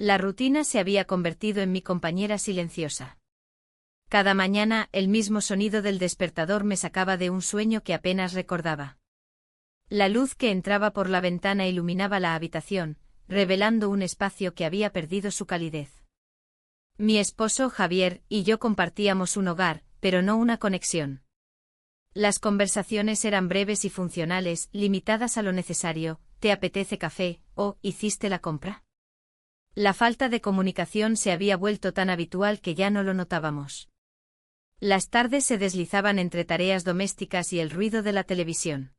La rutina se había convertido en mi compañera silenciosa. Cada mañana el mismo sonido del despertador me sacaba de un sueño que apenas recordaba. La luz que entraba por la ventana iluminaba la habitación, revelando un espacio que había perdido su calidez. Mi esposo Javier y yo compartíamos un hogar, pero no una conexión. Las conversaciones eran breves y funcionales, limitadas a lo necesario: ¿te apetece café? O ¿hiciste la compra? La falta de comunicación se había vuelto tan habitual que ya no lo notábamos. Las tardes se deslizaban entre tareas domésticas y el ruido de la televisión.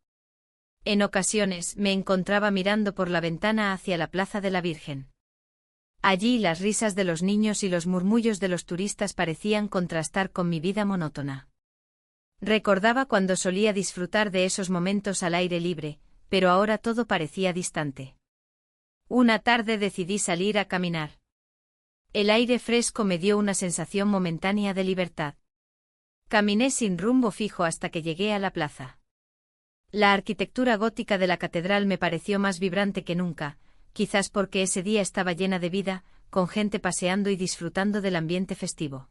En ocasiones me encontraba mirando por la ventana hacia la Plaza de la Virgen. Allí las risas de los niños y los murmullos de los turistas parecían contrastar con mi vida monótona. Recordaba cuando solía disfrutar de esos momentos al aire libre, pero ahora todo parecía distante. Una tarde decidí salir a caminar. El aire fresco me dio una sensación momentánea de libertad. Caminé sin rumbo fijo hasta que llegué a la plaza. La arquitectura gótica de la catedral me pareció más vibrante que nunca, quizás porque ese día estaba llena de vida, con gente paseando y disfrutando del ambiente festivo.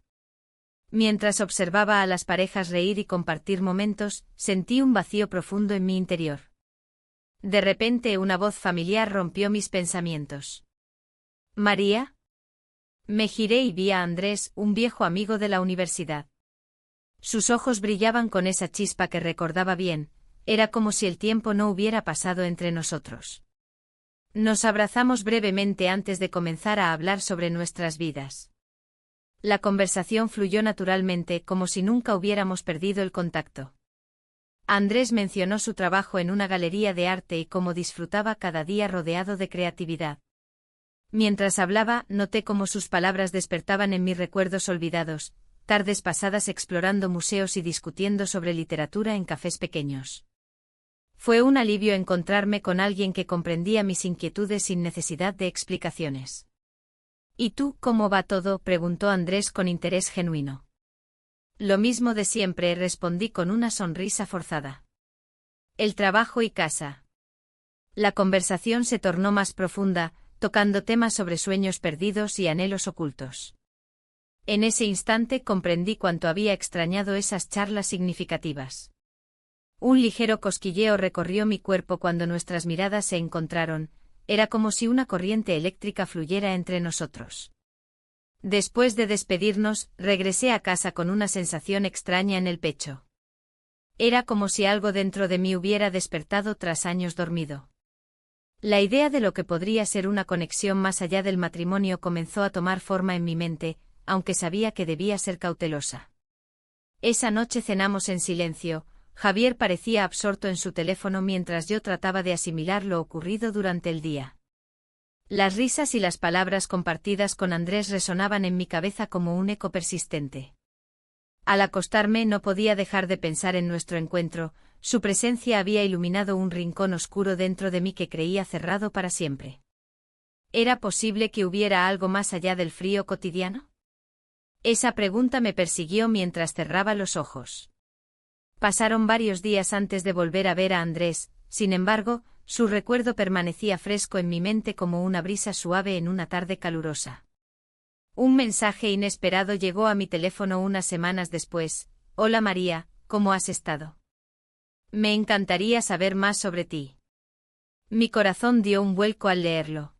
Mientras observaba a las parejas reír y compartir momentos, sentí un vacío profundo en mi interior. De repente una voz familiar rompió mis pensamientos. ¿María? Me giré y vi a Andrés, un viejo amigo de la universidad. Sus ojos brillaban con esa chispa que recordaba bien, era como si el tiempo no hubiera pasado entre nosotros. Nos abrazamos brevemente antes de comenzar a hablar sobre nuestras vidas. La conversación fluyó naturalmente, como si nunca hubiéramos perdido el contacto. Andrés mencionó su trabajo en una galería de arte y cómo disfrutaba cada día rodeado de creatividad. Mientras hablaba, noté cómo sus palabras despertaban en mí recuerdos olvidados, tardes pasadas explorando museos y discutiendo sobre literatura en cafés pequeños. Fue un alivio encontrarme con alguien que comprendía mis inquietudes sin necesidad de explicaciones. ¿Y tú, cómo va todo?, preguntó Andrés con interés genuino. Lo mismo de siempre, respondí con una sonrisa forzada. El trabajo y casa. La conversación se tornó más profunda, tocando temas sobre sueños perdidos y anhelos ocultos. En ese instante comprendí cuánto había extrañado esas charlas significativas. Un ligero cosquilleo recorrió mi cuerpo cuando nuestras miradas se encontraron, era como si una corriente eléctrica fluyera entre nosotros. Después de despedirnos, regresé a casa con una sensación extraña en el pecho. Era como si algo dentro de mí hubiera despertado tras años dormido. La idea de lo que podría ser una conexión más allá del matrimonio comenzó a tomar forma en mi mente, aunque sabía que debía ser cautelosa. Esa noche cenamos en silencio. Javier parecía absorto en su teléfono mientras yo trataba de asimilar lo ocurrido durante el día. Las risas y las palabras compartidas con Andrés resonaban en mi cabeza como un eco persistente. Al acostarme no podía dejar de pensar en nuestro encuentro, su presencia había iluminado un rincón oscuro dentro de mí que creía cerrado para siempre. ¿Era posible que hubiera algo más allá del frío cotidiano? Esa pregunta me persiguió mientras cerraba los ojos. Pasaron varios días antes de volver a ver a Andrés, sin embargo, su recuerdo permanecía fresco en mi mente como una brisa suave en una tarde calurosa. Un mensaje inesperado llegó a mi teléfono unas semanas después. Hola María, ¿cómo has estado? Me encantaría saber más sobre ti. Mi corazón dio un vuelco al leerlo.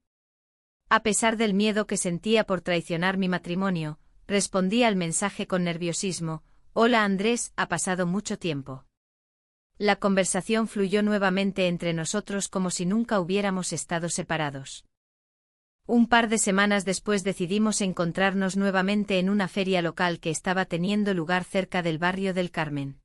A pesar del miedo que sentía por traicionar mi matrimonio, respondí al mensaje con nerviosismo. Hola Andrés, ha pasado mucho tiempo. La conversación fluyó nuevamente entre nosotros como si nunca hubiéramos estado separados. Un par de semanas después decidimos encontrarnos nuevamente en una feria local que estaba teniendo lugar cerca del barrio del Carmen.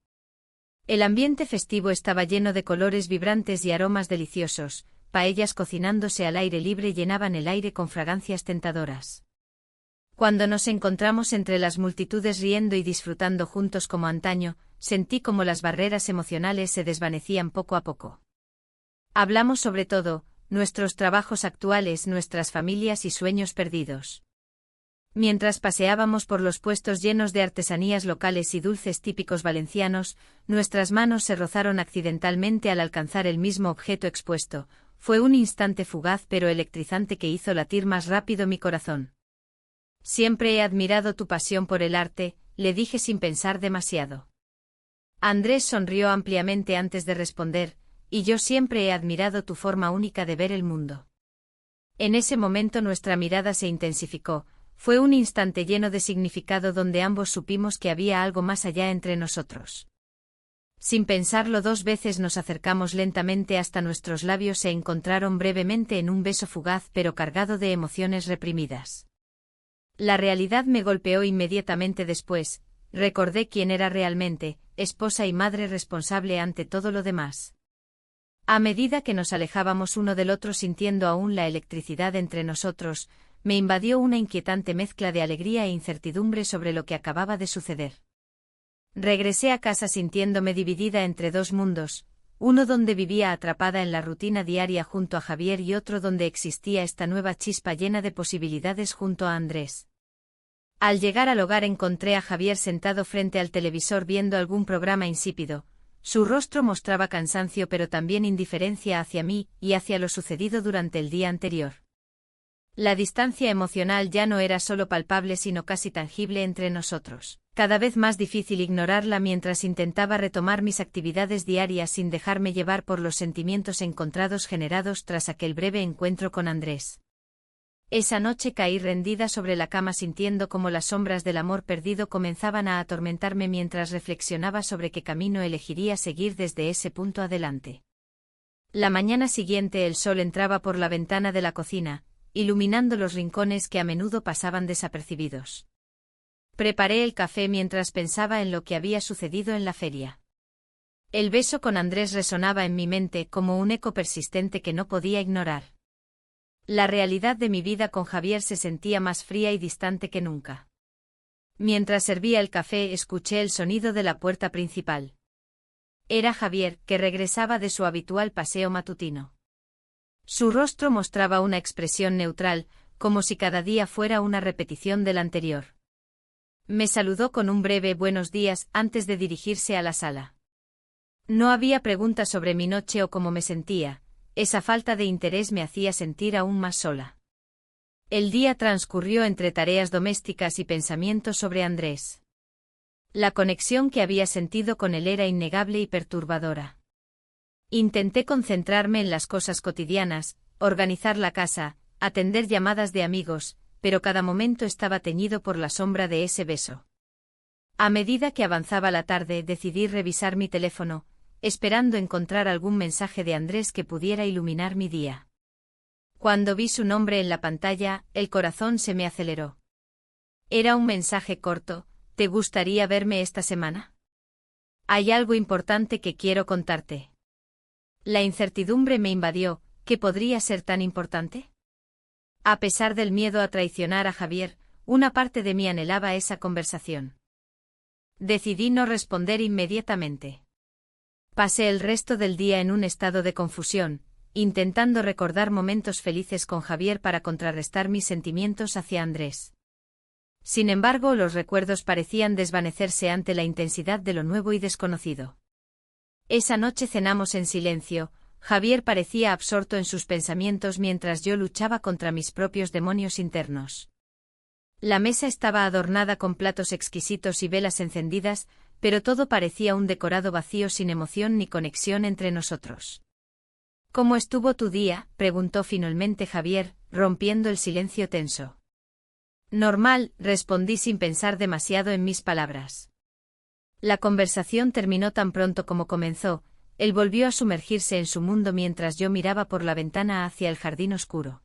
El ambiente festivo estaba lleno de colores vibrantes y aromas deliciosos, paellas cocinándose al aire libre llenaban el aire con fragancias tentadoras. Cuando nos encontramos entre las multitudes riendo y disfrutando juntos como antaño, sentí como las barreras emocionales se desvanecían poco a poco. Hablamos sobre todo, nuestros trabajos actuales, nuestras familias y sueños perdidos. Mientras paseábamos por los puestos llenos de artesanías locales y dulces típicos valencianos, nuestras manos se rozaron accidentalmente al alcanzar el mismo objeto expuesto, fue un instante fugaz pero electrizante que hizo latir más rápido mi corazón. Siempre he admirado tu pasión por el arte, le dije sin pensar demasiado. Andrés sonrió ampliamente antes de responder, y yo siempre he admirado tu forma única de ver el mundo. En ese momento nuestra mirada se intensificó, fue un instante lleno de significado donde ambos supimos que había algo más allá entre nosotros. Sin pensarlo 2 veces nos acercamos lentamente hasta nuestros labios se encontraron brevemente en un beso fugaz pero cargado de emociones reprimidas. La realidad me golpeó inmediatamente después, recordé quién era realmente, esposa y madre responsable ante todo lo demás. A medida que nos alejábamos uno del otro sintiendo aún la electricidad entre nosotros, me invadió una inquietante mezcla de alegría e incertidumbre sobre lo que acababa de suceder. Regresé a casa sintiéndome dividida entre 2 mundos, uno donde vivía atrapada en la rutina diaria junto a Javier y otro donde existía esta nueva chispa llena de posibilidades junto a Andrés. Al llegar al hogar encontré a Javier sentado frente al televisor viendo algún programa insípido. Su rostro mostraba cansancio pero también indiferencia hacia mí y hacia lo sucedido durante el día anterior. La distancia emocional ya no era solo palpable sino casi tangible entre nosotros. Cada vez más difícil ignorarla mientras intentaba retomar mis actividades diarias sin dejarme llevar por los sentimientos encontrados generados tras aquel breve encuentro con Andrés. Esa noche caí rendida sobre la cama sintiendo como las sombras del amor perdido comenzaban a atormentarme mientras reflexionaba sobre qué camino elegiría seguir desde ese punto adelante. La mañana siguiente el sol entraba por la ventana de la cocina, iluminando los rincones que a menudo pasaban desapercibidos. Preparé el café mientras pensaba en lo que había sucedido en la feria. El beso con Andrés resonaba en mi mente como un eco persistente que no podía ignorar. La realidad de mi vida con Javier se sentía más fría y distante que nunca. Mientras servía el café escuché el sonido de la puerta principal. Era Javier, que regresaba de su habitual paseo matutino. Su rostro mostraba una expresión neutral, como si cada día fuera una repetición del anterior. Me saludó con un breve buenos días antes de dirigirse a la sala. No había preguntas sobre mi noche o cómo me sentía. Esa falta de interés me hacía sentir aún más sola. El día transcurrió entre tareas domésticas y pensamientos sobre Andrés. La conexión que había sentido con él era innegable y perturbadora. Intenté concentrarme en las cosas cotidianas, organizar la casa, atender llamadas de amigos, pero cada momento estaba teñido por la sombra de ese beso. A medida que avanzaba la tarde decidí revisar mi teléfono, esperando encontrar algún mensaje de Andrés que pudiera iluminar mi día. Cuando vi su nombre en la pantalla, el corazón se me aceleró. Era un mensaje corto: ¿te gustaría verme esta semana? Hay algo importante que quiero contarte. La incertidumbre me invadió. ¿Qué podría ser tan importante? A pesar del miedo a traicionar a Javier, una parte de mí anhelaba esa conversación. Decidí no responder inmediatamente. Pasé el resto del día en un estado de confusión, intentando recordar momentos felices con Javier para contrarrestar mis sentimientos hacia Andrés. Sin embargo, los recuerdos parecían desvanecerse ante la intensidad de lo nuevo y desconocido. Esa noche cenamos en silencio. Javier parecía absorto en sus pensamientos mientras yo luchaba contra mis propios demonios internos. La mesa estaba adornada con platos exquisitos y velas encendidas, pero todo parecía un decorado vacío sin emoción ni conexión entre nosotros. ¿Cómo estuvo tu día?, preguntó finalmente Javier, rompiendo el silencio tenso. Normal, respondí sin pensar demasiado en mis palabras. La conversación terminó tan pronto como comenzó. Él volvió a sumergirse en su mundo mientras yo miraba por la ventana hacia el jardín oscuro.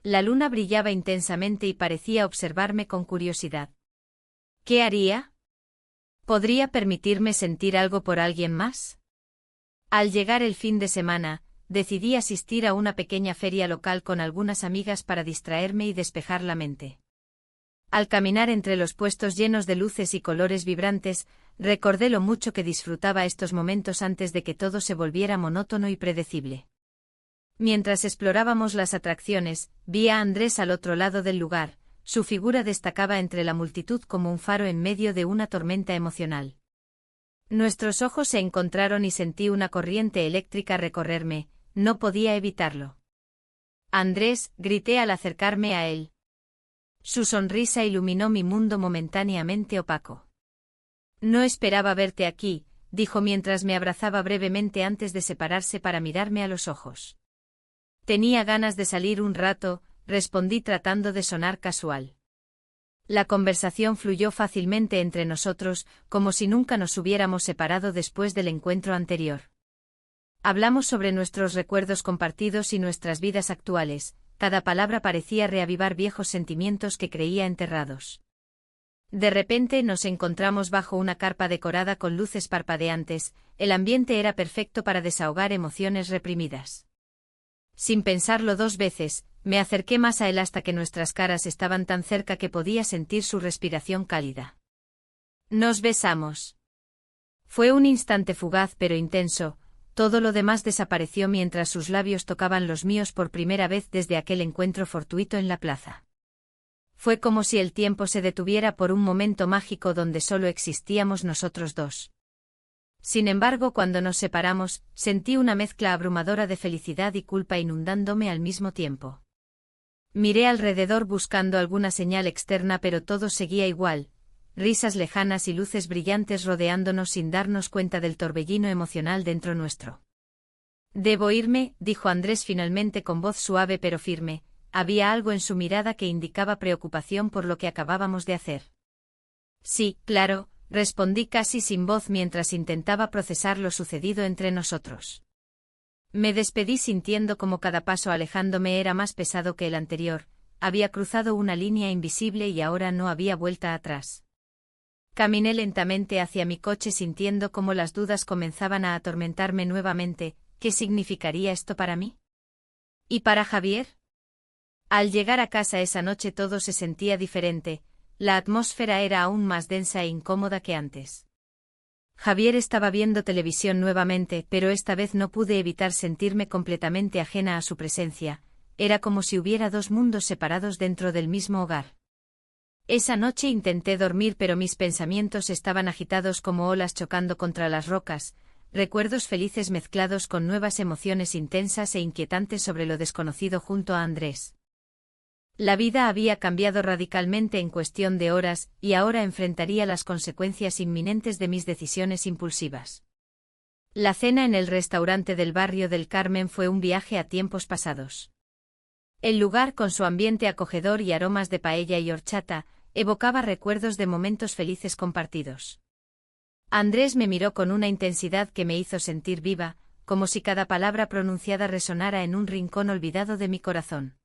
La luna brillaba intensamente y parecía observarme con curiosidad. ¿Qué haría? ¿Podría permitirme sentir algo por alguien más? Al llegar el fin de semana, decidí asistir a una pequeña feria local con algunas amigas para distraerme y despejar la mente. Al caminar entre los puestos llenos de luces y colores vibrantes, recordé lo mucho que disfrutaba estos momentos antes de que todo se volviera monótono y predecible. Mientras explorábamos las atracciones, vi a Andrés al otro lado del lugar. Su figura destacaba entre la multitud como un faro en medio de una tormenta emocional. Nuestros ojos se encontraron y sentí una corriente eléctrica recorrerme, no podía evitarlo. Andrés, grité al acercarme a él. Su sonrisa iluminó mi mundo momentáneamente opaco. No esperaba verte aquí, dijo mientras me abrazaba brevemente antes de separarse para mirarme a los ojos. Tenía ganas de salir un rato, respondí tratando de sonar casual. La conversación fluyó fácilmente entre nosotros, como si nunca nos hubiéramos separado después del encuentro anterior. Hablamos sobre nuestros recuerdos compartidos y nuestras vidas actuales, cada palabra parecía reavivar viejos sentimientos que creía enterrados. De repente nos encontramos bajo una carpa decorada con luces parpadeantes, el ambiente era perfecto para desahogar emociones reprimidas. Sin pensarlo dos veces, me acerqué más a él hasta que nuestras caras estaban tan cerca que podía sentir su respiración cálida. Nos besamos. Fue un instante fugaz pero intenso, todo lo demás desapareció mientras sus labios tocaban los míos por primera vez desde aquel encuentro fortuito en la plaza. Fue como si el tiempo se detuviera por un momento mágico donde solo existíamos nosotros dos. Sin embargo, cuando nos separamos, sentí una mezcla abrumadora de felicidad y culpa inundándome al mismo tiempo. Miré alrededor buscando alguna señal externa, pero todo seguía igual, risas lejanas y luces brillantes rodeándonos sin darnos cuenta del torbellino emocional dentro nuestro. «Debo irme», dijo Andrés finalmente con voz suave pero firme. Había algo en su mirada que indicaba preocupación por lo que acabábamos de hacer. «Sí, claro», respondí casi sin voz mientras intentaba procesar lo sucedido entre nosotros. Me despedí sintiendo como cada paso alejándome era más pesado que el anterior, había cruzado una línea invisible y ahora no había vuelta atrás. Caminé lentamente hacia mi coche sintiendo cómo las dudas comenzaban a atormentarme nuevamente. ¿Qué significaría esto para mí? ¿Y para Javier? Al llegar a casa esa noche todo se sentía diferente, la atmósfera era aún más densa e incómoda que antes. Javier estaba viendo televisión nuevamente, pero esta vez no pude evitar sentirme completamente ajena a su presencia, era como si hubiera dos mundos separados dentro del mismo hogar. Esa noche intenté dormir pero mis pensamientos estaban agitados como olas chocando contra las rocas, recuerdos felices mezclados con nuevas emociones intensas e inquietantes sobre lo desconocido junto a Andrés. La vida había cambiado radicalmente en cuestión de horas y ahora enfrentaría las consecuencias inminentes de mis decisiones impulsivas. La cena en el restaurante del barrio del Carmen fue un viaje a tiempos pasados. El lugar, con su ambiente acogedor y aromas de paella y horchata, evocaba recuerdos de momentos felices compartidos. Andrés me miró con una intensidad que me hizo sentir viva, como si cada palabra pronunciada resonara en un rincón olvidado de mi corazón.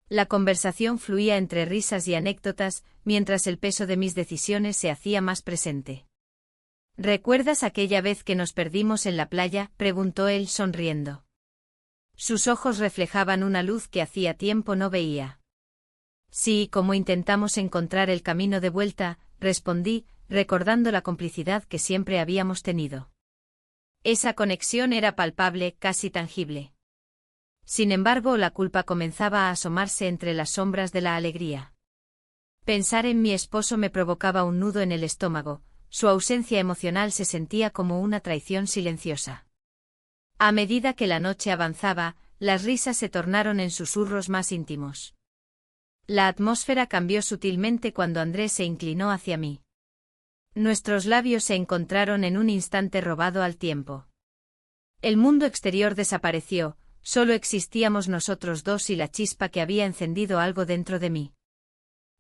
La conversación fluía entre risas y anécdotas, mientras el peso de mis decisiones se hacía más presente. ¿Recuerdas aquella vez que nos perdimos en la playa?, preguntó él sonriendo. Sus ojos reflejaban una luz que hacía tiempo no veía. Sí, como intentamos encontrar el camino de vuelta, respondí, recordando la complicidad que siempre habíamos tenido. Esa conexión era palpable, casi tangible. Sin embargo, la culpa comenzaba a asomarse entre las sombras de la alegría. Pensar en mi esposo me provocaba un nudo en el estómago, su ausencia emocional se sentía como una traición silenciosa. A medida que la noche avanzaba, las risas se tornaron en susurros más íntimos. La atmósfera cambió sutilmente cuando Andrés se inclinó hacia mí. Nuestros labios se encontraron en un instante robado al tiempo. El mundo exterior desapareció, solo existíamos nosotros dos y la chispa que había encendido algo dentro de mí.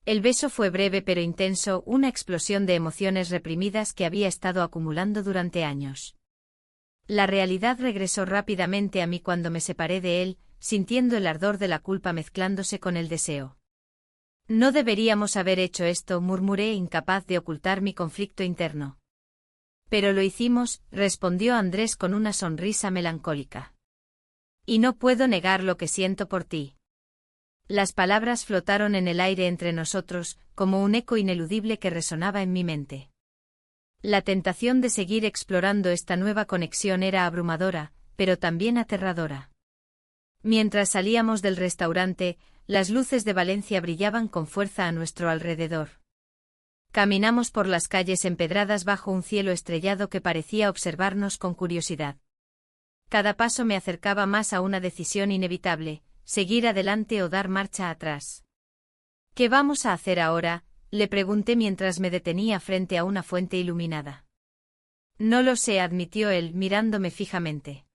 El beso fue breve pero intenso, una explosión de emociones reprimidas que había estado acumulando durante años. La realidad regresó rápidamente a mí cuando me separé de él, sintiendo el ardor de la culpa mezclándose con el deseo. No deberíamos haber hecho esto, murmuré, incapaz de ocultar mi conflicto interno. Pero lo hicimos, respondió Andrés con una sonrisa melancólica. Y no puedo negar lo que siento por ti. Las palabras flotaron en el aire entre nosotros, como un eco ineludible que resonaba en mi mente. La tentación de seguir explorando esta nueva conexión era abrumadora, pero también aterradora. Mientras salíamos del restaurante, las luces de Valencia brillaban con fuerza a nuestro alrededor. Caminamos por las calles empedradas bajo un cielo estrellado que parecía observarnos con curiosidad. Cada paso me acercaba más a una decisión inevitable, seguir adelante o dar marcha atrás. ¿Qué vamos a hacer ahora?, le pregunté mientras me detenía frente a una fuente iluminada. No lo sé, admitió él, mirándome fijamente.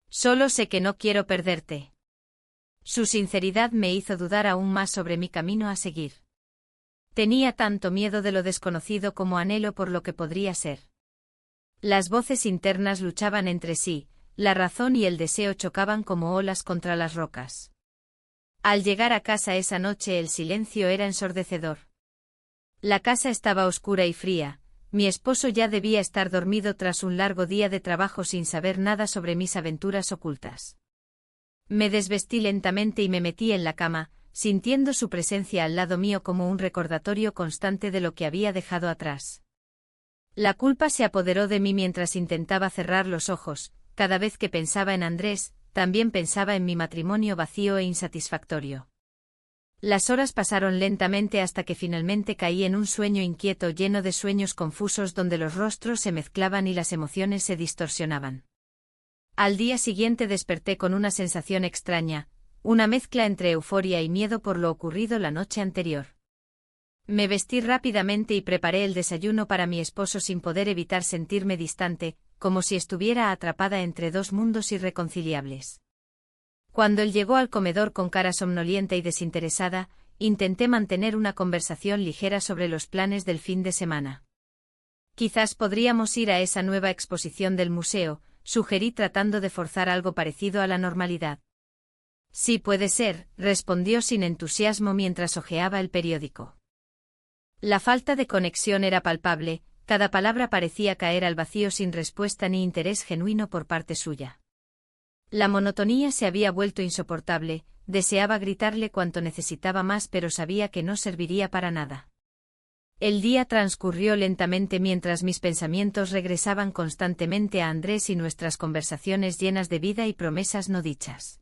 Solo sé que no quiero perderte. Su sinceridad me hizo dudar aún más sobre mi camino a seguir. Tenía tanto miedo de lo desconocido como anhelo por lo que podría ser. Las voces internas luchaban entre sí, la razón y el deseo chocaban como olas contra las rocas. Al llegar a casa esa noche el silencio era ensordecedor. La casa estaba oscura y fría, mi esposo ya debía estar dormido tras un largo día de trabajo sin saber nada sobre mis aventuras ocultas. Me desvestí lentamente y me metí en la cama, sintiendo su presencia al lado mío como un recordatorio constante de lo que había dejado atrás. La culpa se apoderó de mí mientras intentaba cerrar los ojos. Cada vez que pensaba en Andrés, también pensaba en mi matrimonio vacío e insatisfactorio. Las horas pasaron lentamente hasta que finalmente caí en un sueño inquieto lleno de sueños confusos donde los rostros se mezclaban y las emociones se distorsionaban. Al día siguiente desperté con una sensación extraña, una mezcla entre euforia y miedo por lo ocurrido la noche anterior. Me vestí rápidamente y preparé el desayuno para mi esposo sin poder evitar sentirme distante, como si estuviera atrapada entre dos mundos irreconciliables. Cuando él llegó al comedor con cara somnolienta y desinteresada, intenté mantener una conversación ligera sobre los planes del fin de semana. Quizás podríamos ir a esa nueva exposición del museo, sugerí tratando de forzar algo parecido a la normalidad. Sí puede ser, respondió sin entusiasmo mientras hojeaba el periódico. La falta de conexión era palpable, cada palabra parecía caer al vacío sin respuesta ni interés genuino por parte suya. La monotonía se había vuelto insoportable, deseaba gritarle cuanto necesitaba más pero sabía que no serviría para nada. El día transcurrió lentamente mientras mis pensamientos regresaban constantemente a Andrés y nuestras conversaciones llenas de vida y promesas no dichas.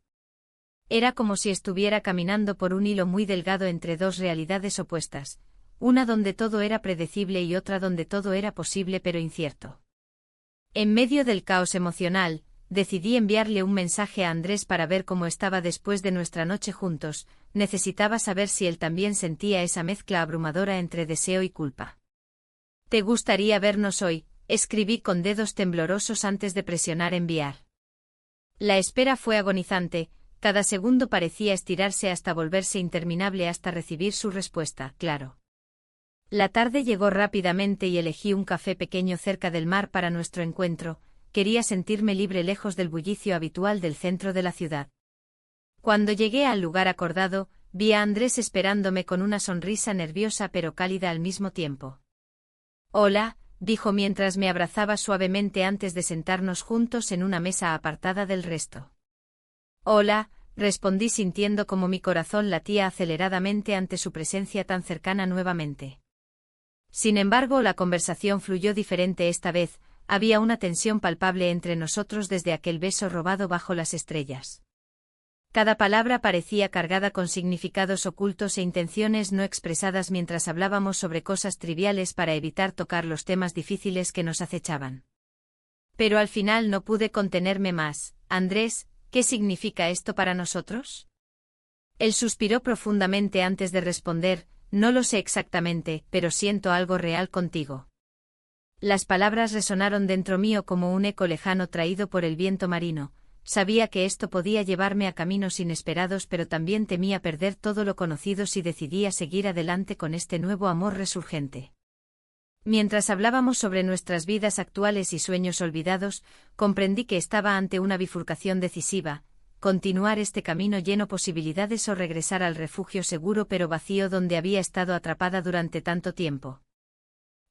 Era como si estuviera caminando por un hilo muy delgado entre dos realidades opuestas, una donde todo era predecible y otra donde todo era posible pero incierto. En medio del caos emocional, decidí enviarle un mensaje a Andrés para ver cómo estaba después de nuestra noche juntos. Necesitaba saber si él también sentía esa mezcla abrumadora entre deseo y culpa. ¿Te gustaría vernos hoy?, escribí con dedos temblorosos antes de presionar enviar. La espera fue agonizante, cada segundo parecía estirarse hasta volverse interminable hasta recibir su respuesta, claro. La tarde llegó rápidamente y elegí un café pequeño cerca del mar para nuestro encuentro. Quería sentirme libre lejos del bullicio habitual del centro de la ciudad. Cuando llegué al lugar acordado, vi a Andrés esperándome con una sonrisa nerviosa pero cálida al mismo tiempo. Hola, dijo mientras me abrazaba suavemente antes de sentarnos juntos en una mesa apartada del resto. Hola, respondí sintiendo como mi corazón latía aceleradamente ante su presencia tan cercana nuevamente. Sin embargo, la conversación fluyó diferente esta vez. Había una tensión palpable entre nosotros desde aquel beso robado bajo las estrellas. Cada palabra parecía cargada con significados ocultos e intenciones no expresadas mientras hablábamos sobre cosas triviales para evitar tocar los temas difíciles que nos acechaban. Pero al final no pude contenerme más. Andrés, ¿qué significa esto para nosotros? Él suspiró profundamente antes de responder, no lo sé exactamente, pero siento algo real contigo. Las palabras resonaron dentro mío como un eco lejano traído por el viento marino. Sabía que esto podía llevarme a caminos inesperados, pero también temía perder todo lo conocido si decidía seguir adelante con este nuevo amor resurgente. Mientras hablábamos sobre nuestras vidas actuales y sueños olvidados, comprendí que estaba ante una bifurcación decisiva: continuar este camino lleno de posibilidades o regresar al refugio seguro pero vacío donde había estado atrapada durante tanto tiempo.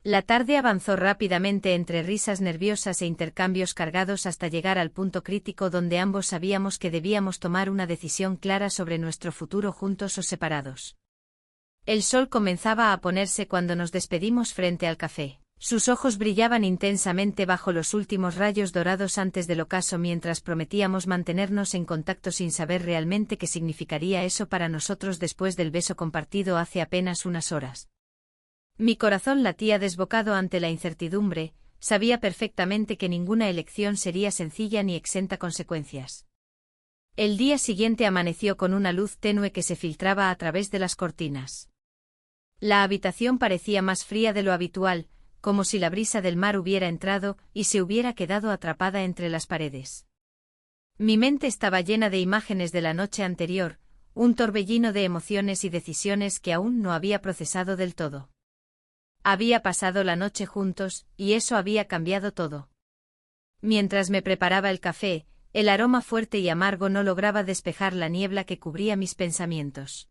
La tarde avanzó rápidamente entre risas nerviosas e intercambios cargados hasta llegar al punto crítico donde ambos sabíamos que debíamos tomar una decisión clara sobre nuestro futuro juntos o separados. El sol comenzaba a ponerse cuando nos despedimos frente al café. Sus ojos brillaban intensamente bajo los últimos rayos dorados antes del ocaso mientras prometíamos mantenernos en contacto sin saber realmente qué significaría eso para nosotros después del beso compartido hace apenas unas horas. Mi corazón latía desbocado ante la incertidumbre, sabía perfectamente que ninguna elección sería sencilla ni exenta consecuencias. El día siguiente amaneció con una luz tenue que se filtraba a través de las cortinas. La habitación parecía más fría de lo habitual, como si la brisa del mar hubiera entrado y se hubiera quedado atrapada entre las paredes. Mi mente estaba llena de imágenes de la noche anterior, un torbellino de emociones y decisiones que aún no había procesado del todo. Había pasado la noche juntos, y eso había cambiado todo. Mientras me preparaba el café, el aroma fuerte y amargo no lograba despejar la niebla que cubría mis pensamientos.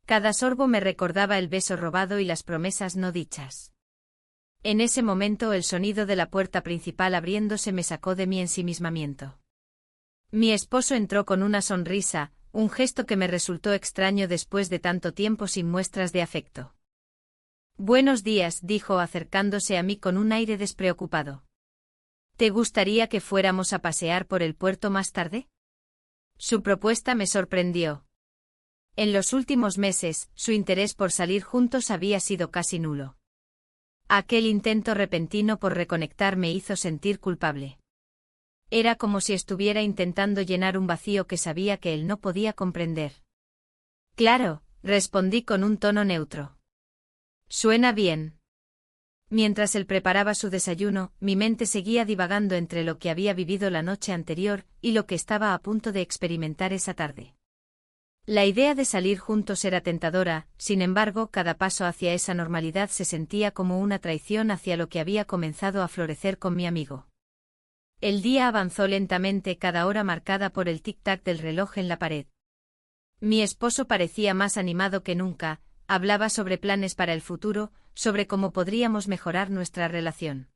Cada sorbo me recordaba el beso robado y las promesas no dichas. En ese momento el sonido de la puerta principal abriéndose me sacó de mi ensimismamiento. Mi esposo entró con una sonrisa, un gesto que me resultó extraño después de tanto tiempo sin muestras de afecto. «Buenos días», dijo acercándose a mí con un aire despreocupado. «¿Te gustaría que fuéramos a pasear por el puerto más tarde?» Su propuesta me sorprendió. En los últimos meses, su interés por salir juntos había sido casi nulo. Aquel intento repentino por reconectar me hizo sentir culpable. Era como si estuviera intentando llenar un vacío que sabía que él no podía comprender. «Claro», respondí con un tono neutro. «Suena bien». Mientras él preparaba su desayuno, mi mente seguía divagando entre lo que había vivido la noche anterior y lo que estaba a punto de experimentar esa tarde. La idea de salir juntos era tentadora, sin embargo, cada paso hacia esa normalidad se sentía como una traición hacia lo que había comenzado a florecer con mi amigo. El día avanzó lentamente, cada hora marcada por el tic-tac del reloj en la pared. Mi esposo parecía más animado que nunca, hablaba sobre planes para el futuro, sobre cómo podríamos mejorar nuestra relación.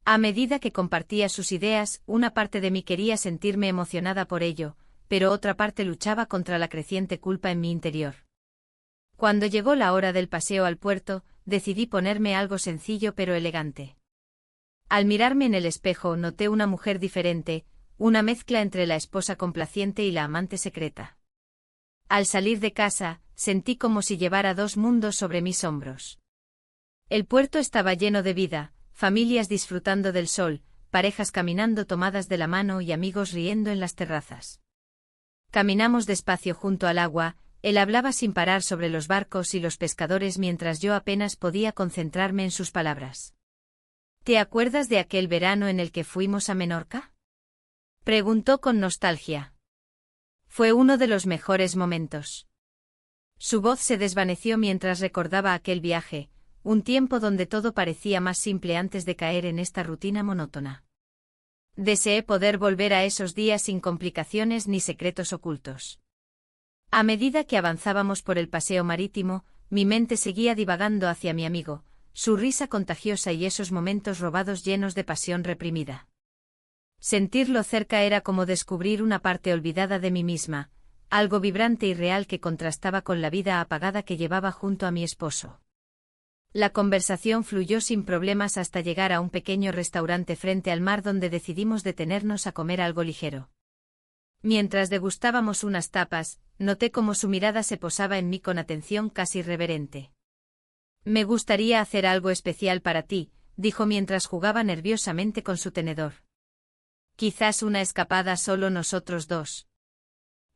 A medida que compartía sus ideas, una parte de mí quería sentirme emocionada por ello, pero otra parte luchaba contra la creciente culpa en mi interior. Cuando llegó la hora del paseo al puerto, decidí ponerme algo sencillo pero elegante. Al mirarme en el espejo noté una mujer diferente, una mezcla entre la esposa complaciente y la amante secreta. Al salir de casa, sentí como si llevara dos mundos sobre mis hombros. El puerto estaba lleno de vida, familias disfrutando del sol, parejas caminando tomadas de la mano y amigos riendo en las terrazas. Caminamos despacio junto al agua, él hablaba sin parar sobre los barcos y los pescadores mientras yo apenas podía concentrarme en sus palabras. ¿Te acuerdas de aquel verano en el que fuimos a Menorca?, preguntó con nostalgia. Fue uno de los mejores momentos. Su voz se desvaneció mientras recordaba aquel viaje, un tiempo donde todo parecía más simple antes de caer en esta rutina monótona. Deseé poder volver a esos días sin complicaciones ni secretos ocultos. A medida que avanzábamos por el paseo marítimo, mi mente seguía divagando hacia mi amigo, su risa contagiosa y esos momentos robados llenos de pasión reprimida. Sentirlo cerca era como descubrir una parte olvidada de mí misma, algo vibrante y real que contrastaba con la vida apagada que llevaba junto a mi esposo. La conversación fluyó sin problemas hasta llegar a un pequeño restaurante frente al mar donde decidimos detenernos a comer algo ligero. Mientras degustábamos unas tapas, noté cómo su mirada se posaba en mí con atención casi reverente. «Me gustaría hacer algo especial para ti», dijo mientras jugaba nerviosamente con su tenedor. «Quizás una escapada solo nosotros dos».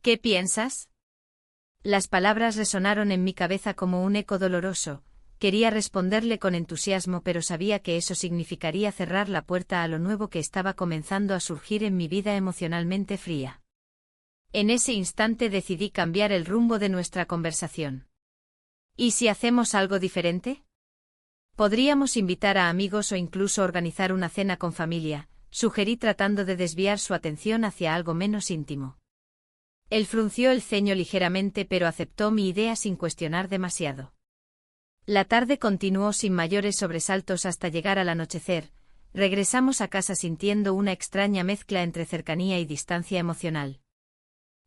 «¿Qué piensas?». Las palabras resonaron en mi cabeza como un eco doloroso. Quería responderle con entusiasmo, pero sabía que eso significaría cerrar la puerta a lo nuevo que estaba comenzando a surgir en mi vida emocionalmente fría. En ese instante decidí cambiar el rumbo de nuestra conversación. ¿Y si hacemos algo diferente? Podríamos invitar a amigos o incluso organizar una cena con familia, sugerí tratando de desviar su atención hacia algo menos íntimo. Él frunció el ceño ligeramente pero aceptó mi idea sin cuestionar demasiado. La tarde continuó sin mayores sobresaltos hasta llegar al anochecer. Regresamos a casa sintiendo una extraña mezcla entre cercanía y distancia emocional.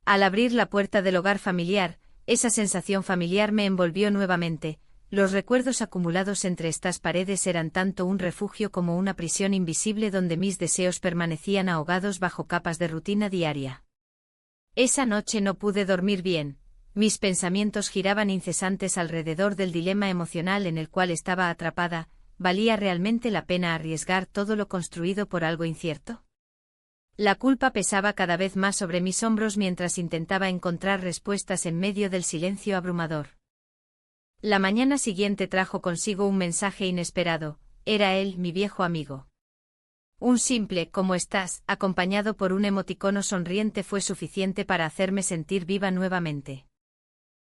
Al abrir la puerta del hogar familiar, esa sensación familiar me envolvió nuevamente. Los recuerdos acumulados entre estas paredes eran tanto un refugio como una prisión invisible donde mis deseos permanecían ahogados bajo capas de rutina diaria. Esa noche no pude dormir bien. Mis pensamientos giraban incesantes alrededor del dilema emocional en el cual estaba atrapada, ¿valía realmente la pena arriesgar todo lo construido por algo incierto? La culpa pesaba cada vez más sobre mis hombros mientras intentaba encontrar respuestas en medio del silencio abrumador. La mañana siguiente trajo consigo un mensaje inesperado. Era él, mi viejo amigo. Un simple «¿Cómo estás?», acompañado por un emoticono sonriente, fue suficiente para hacerme sentir viva nuevamente.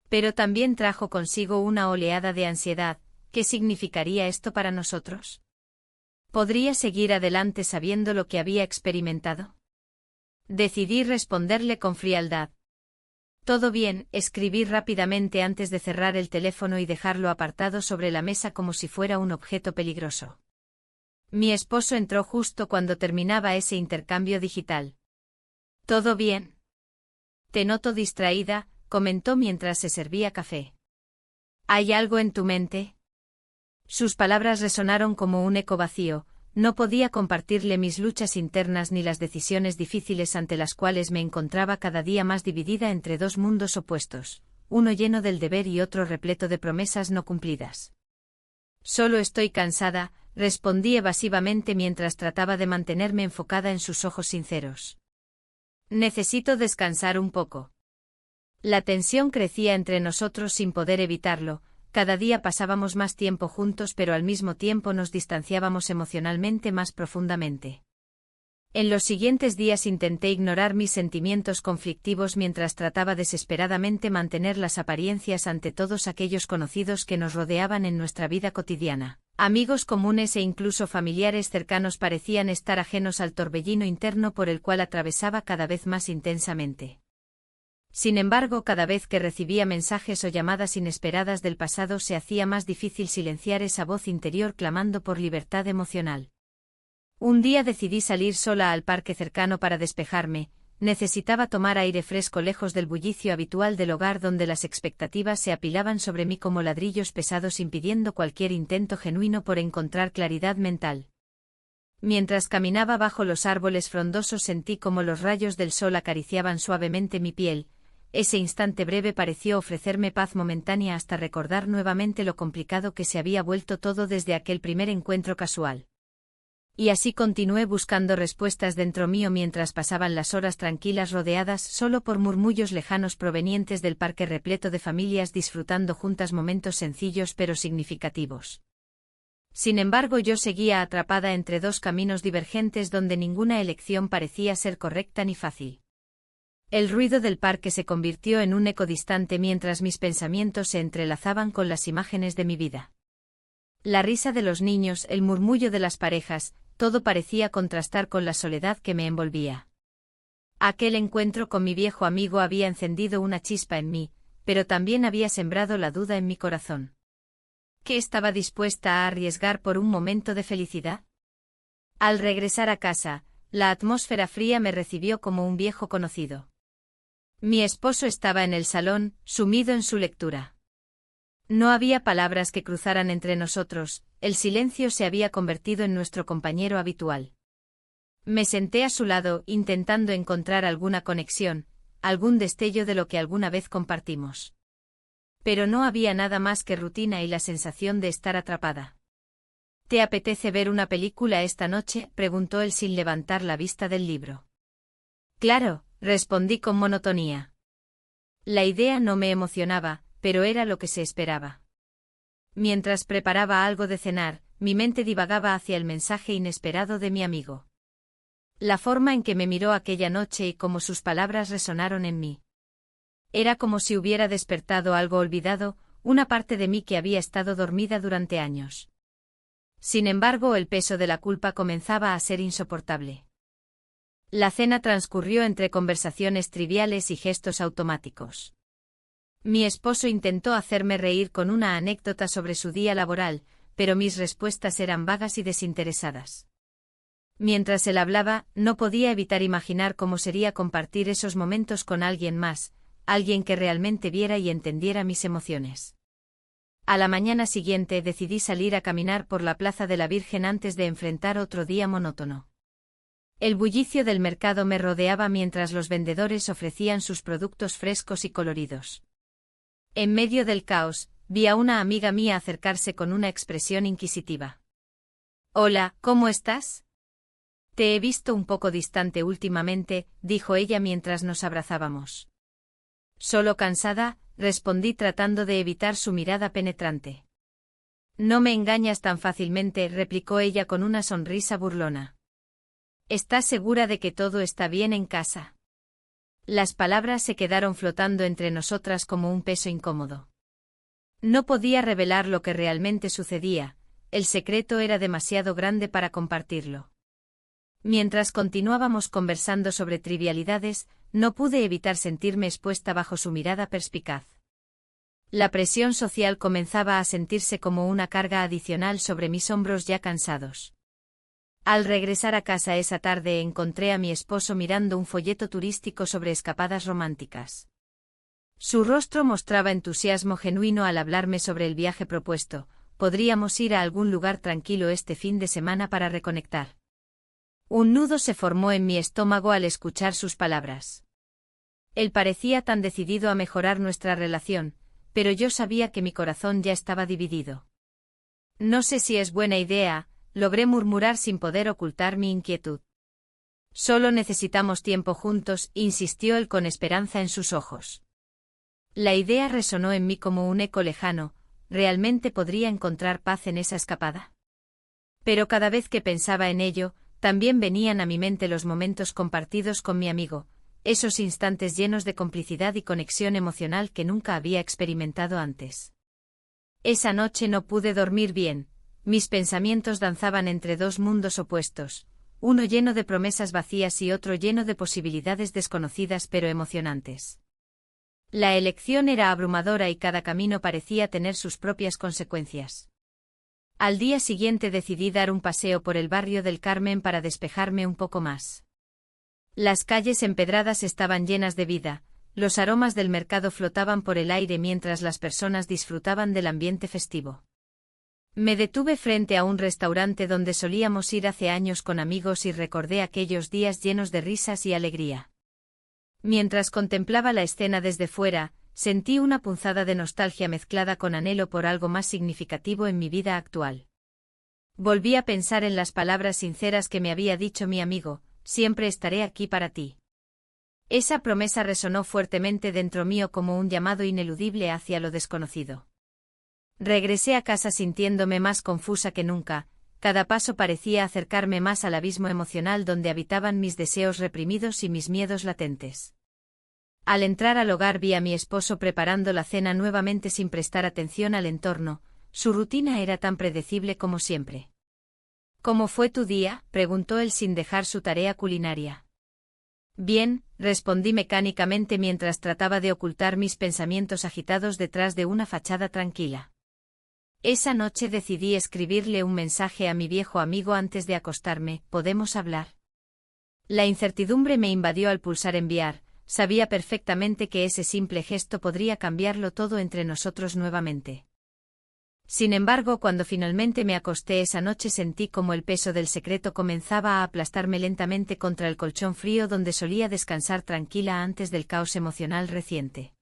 Pero también trajo consigo una oleada de ansiedad. ¿Qué significaría esto para nosotros? ¿Podría seguir adelante sabiendo lo que había experimentado? Decidí responderle con frialdad. Todo bien, escribí rápidamente antes de cerrar el teléfono y dejarlo apartado sobre la mesa como si fuera un objeto peligroso. Mi esposo entró justo cuando terminaba ese intercambio digital. ¿Todo bien? Te noto distraída, comentó mientras se servía café. ¿Hay algo en tu mente? Sus palabras resonaron como un eco vacío. No podía compartirle mis luchas internas ni las decisiones difíciles ante las cuales me encontraba cada día más dividida entre dos mundos opuestos, uno lleno del deber y otro repleto de promesas no cumplidas. Solo estoy cansada, respondí evasivamente mientras trataba de mantenerme enfocada en sus ojos sinceros. Necesito descansar un poco. La tensión crecía entre nosotros sin poder evitarlo. Cada día pasábamos más tiempo juntos, pero al mismo tiempo nos distanciábamos emocionalmente más profundamente. En los siguientes días intenté ignorar mis sentimientos conflictivos mientras trataba desesperadamente mantener las apariencias ante todos aquellos conocidos que nos rodeaban en nuestra vida cotidiana. Amigos comunes e incluso familiares cercanos parecían estar ajenos al torbellino interno por el cual atravesaba cada vez más intensamente. Sin embargo, cada vez que recibía mensajes o llamadas inesperadas del pasado, se hacía más difícil silenciar esa voz interior clamando por libertad emocional. Un día decidí salir sola al parque cercano para despejarme. Necesitaba tomar aire fresco lejos del bullicio habitual del hogar donde las expectativas se apilaban sobre mí como ladrillos pesados, impidiendo cualquier intento genuino por encontrar claridad mental. Mientras caminaba bajo los árboles frondosos, sentí como los rayos del sol acariciaban suavemente mi piel. Ese instante breve pareció ofrecerme paz momentánea hasta recordar nuevamente lo complicado que se había vuelto todo desde aquel primer encuentro casual. Y así continué buscando respuestas dentro mío mientras pasaban las horas tranquilas rodeadas solo por murmullos lejanos provenientes del parque repleto de familias disfrutando juntas momentos sencillos pero significativos. Sin embargo, yo seguía atrapada entre dos caminos divergentes donde ninguna elección parecía ser correcta ni fácil. El ruido del parque se convirtió en un eco distante mientras mis pensamientos se entrelazaban con las imágenes de mi vida. La risa de los niños, el murmullo de las parejas, todo parecía contrastar con la soledad que me envolvía. Aquel encuentro con mi viejo amigo había encendido una chispa en mí, pero también había sembrado la duda en mi corazón. ¿Qué estaba dispuesta a arriesgar por un momento de felicidad? Al regresar a casa, la atmósfera fría me recibió como un viejo conocido. Mi esposo estaba en el salón, sumido en su lectura. No había palabras que cruzaran entre nosotros, el silencio se había convertido en nuestro compañero habitual. Me senté a su lado, intentando encontrar alguna conexión, algún destello de lo que alguna vez compartimos. Pero no había nada más que rutina y la sensación de estar atrapada. ¿Te apetece ver una película esta noche?, preguntó él sin levantar la vista del libro. Claro, respondí con monotonía. La idea no me emocionaba, pero era lo que se esperaba. Mientras preparaba algo de cenar, mi mente divagaba hacia el mensaje inesperado de mi amigo. La forma en que me miró aquella noche y cómo sus palabras resonaron en mí. Era como si hubiera despertado algo olvidado, una parte de mí que había estado dormida durante años. Sin embargo, el peso de la culpa comenzaba a ser insoportable. La cena transcurrió entre conversaciones triviales y gestos automáticos. Mi esposo intentó hacerme reír con una anécdota sobre su día laboral, pero mis respuestas eran vagas y desinteresadas. Mientras él hablaba, no podía evitar imaginar cómo sería compartir esos momentos con alguien más, alguien que realmente viera y entendiera mis emociones. A la mañana siguiente decidí salir a caminar por la Plaza de la Virgen antes de enfrentar otro día monótono. El bullicio del mercado me rodeaba mientras los vendedores ofrecían sus productos frescos y coloridos. En medio del caos, vi a una amiga mía acercarse con una expresión inquisitiva. Hola, ¿cómo estás? Te he visto un poco distante últimamente, dijo ella mientras nos abrazábamos. Solo cansada, respondí tratando de evitar su mirada penetrante. No me engañas tan fácilmente, replicó ella con una sonrisa burlona. ¿Estás segura de que todo está bien en casa? Las palabras se quedaron flotando entre nosotras como un peso incómodo. No podía revelar lo que realmente sucedía, el secreto era demasiado grande para compartirlo. Mientras continuábamos conversando sobre trivialidades, no pude evitar sentirme expuesta bajo su mirada perspicaz. La presión social comenzaba a sentirse como una carga adicional sobre mis hombros ya cansados. Al regresar a casa esa tarde encontré a mi esposo mirando un folleto turístico sobre escapadas románticas. Su rostro mostraba entusiasmo genuino al hablarme sobre el viaje propuesto. Podríamos ir a algún lugar tranquilo este fin de semana para reconectar. Un nudo se formó en mi estómago al escuchar sus palabras. Él parecía tan decidido a mejorar nuestra relación, pero yo sabía que mi corazón ya estaba dividido. No sé si es buena idea, logré murmurar sin poder ocultar mi inquietud. Solo necesitamos tiempo juntos, insistió él con esperanza en sus ojos. La idea resonó en mí como un eco lejano. ¿Realmente podría encontrar paz en esa escapada? Pero cada vez que pensaba en ello, también venían a mi mente los momentos compartidos con mi amigo, esos instantes llenos de complicidad y conexión emocional que nunca había experimentado antes. Esa noche no pude dormir bien, mis pensamientos danzaban entre dos mundos opuestos, uno lleno de promesas vacías y otro lleno de posibilidades desconocidas pero emocionantes. La elección era abrumadora y cada camino parecía tener sus propias consecuencias. Al día siguiente decidí dar un paseo por el barrio del Carmen para despejarme un poco más. Las calles empedradas estaban llenas de vida, los aromas del mercado flotaban por el aire mientras las personas disfrutaban del ambiente festivo. Me detuve frente a un restaurante donde solíamos ir hace años con amigos y recordé aquellos días llenos de risas y alegría. Mientras contemplaba la escena desde fuera, sentí una punzada de nostalgia mezclada con anhelo por algo más significativo en mi vida actual. Volví a pensar en las palabras sinceras que me había dicho mi amigo, siempre estaré aquí para ti. Esa promesa resonó fuertemente dentro mío como un llamado ineludible hacia lo desconocido. Regresé a casa sintiéndome más confusa que nunca, cada paso parecía acercarme más al abismo emocional donde habitaban mis deseos reprimidos y mis miedos latentes. Al entrar al hogar vi a mi esposo preparando la cena nuevamente sin prestar atención al entorno, su rutina era tan predecible como siempre. ¿Cómo fue tu día?, preguntó él sin dejar su tarea culinaria. Bien, respondí mecánicamente mientras trataba de ocultar mis pensamientos agitados detrás de una fachada tranquila. Esa noche decidí escribirle un mensaje a mi viejo amigo antes de acostarme, ¿podemos hablar? La incertidumbre me invadió al pulsar enviar, sabía perfectamente que ese simple gesto podría cambiarlo todo entre nosotros nuevamente. Sin embargo, cuando finalmente me acosté esa noche sentí como el peso del secreto comenzaba a aplastarme lentamente contra el colchón frío donde solía descansar tranquila antes del caos emocional reciente.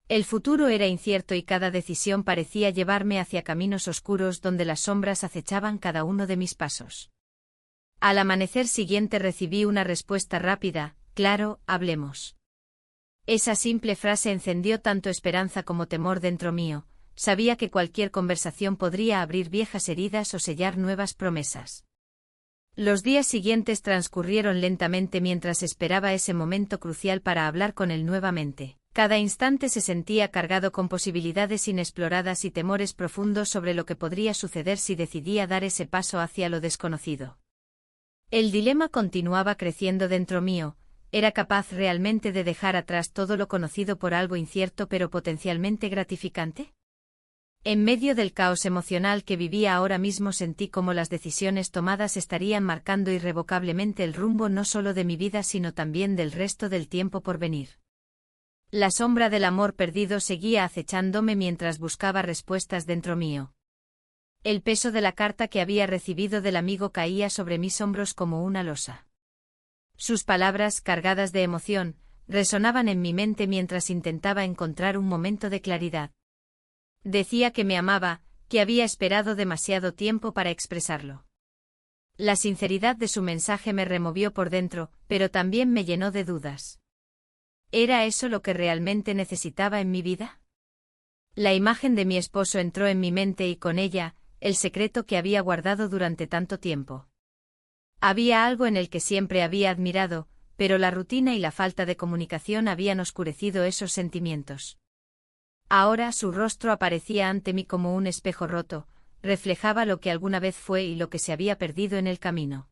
El futuro era incierto y cada decisión parecía llevarme hacia caminos oscuros donde las sombras acechaban cada uno de mis pasos. Al amanecer siguiente recibí una respuesta rápida, claro, hablemos. Esa simple frase encendió tanto esperanza como temor dentro mío, sabía que cualquier conversación podría abrir viejas heridas o sellar nuevas promesas. Los días siguientes transcurrieron lentamente mientras esperaba ese momento crucial para hablar con él nuevamente. Cada instante se sentía cargado con posibilidades inexploradas y temores profundos sobre lo que podría suceder si decidía dar ese paso hacia lo desconocido. El dilema continuaba creciendo dentro mío, ¿era capaz realmente de dejar atrás todo lo conocido por algo incierto pero potencialmente gratificante? En medio del caos emocional que vivía ahora mismo sentí como las decisiones tomadas estarían marcando irrevocablemente el rumbo no solo de mi vida sino también del resto del tiempo por venir. La sombra del amor perdido seguía acechándome mientras buscaba respuestas dentro mío. El peso de la carta que había recibido del amigo caía sobre mis hombros como una losa. Sus palabras, cargadas de emoción, resonaban en mi mente mientras intentaba encontrar un momento de claridad. Decía que me amaba, que había esperado demasiado tiempo para expresarlo. La sinceridad de su mensaje me removió por dentro, pero también me llenó de dudas. ¿Era eso lo que realmente necesitaba en mi vida? La imagen de mi esposo entró en mi mente y con ella, el secreto que había guardado durante tanto tiempo. Había algo en el que siempre había admirado, pero la rutina y la falta de comunicación habían oscurecido esos sentimientos. Ahora su rostro aparecía ante mí como un espejo roto, reflejaba lo que alguna vez fue y lo que se había perdido en el camino.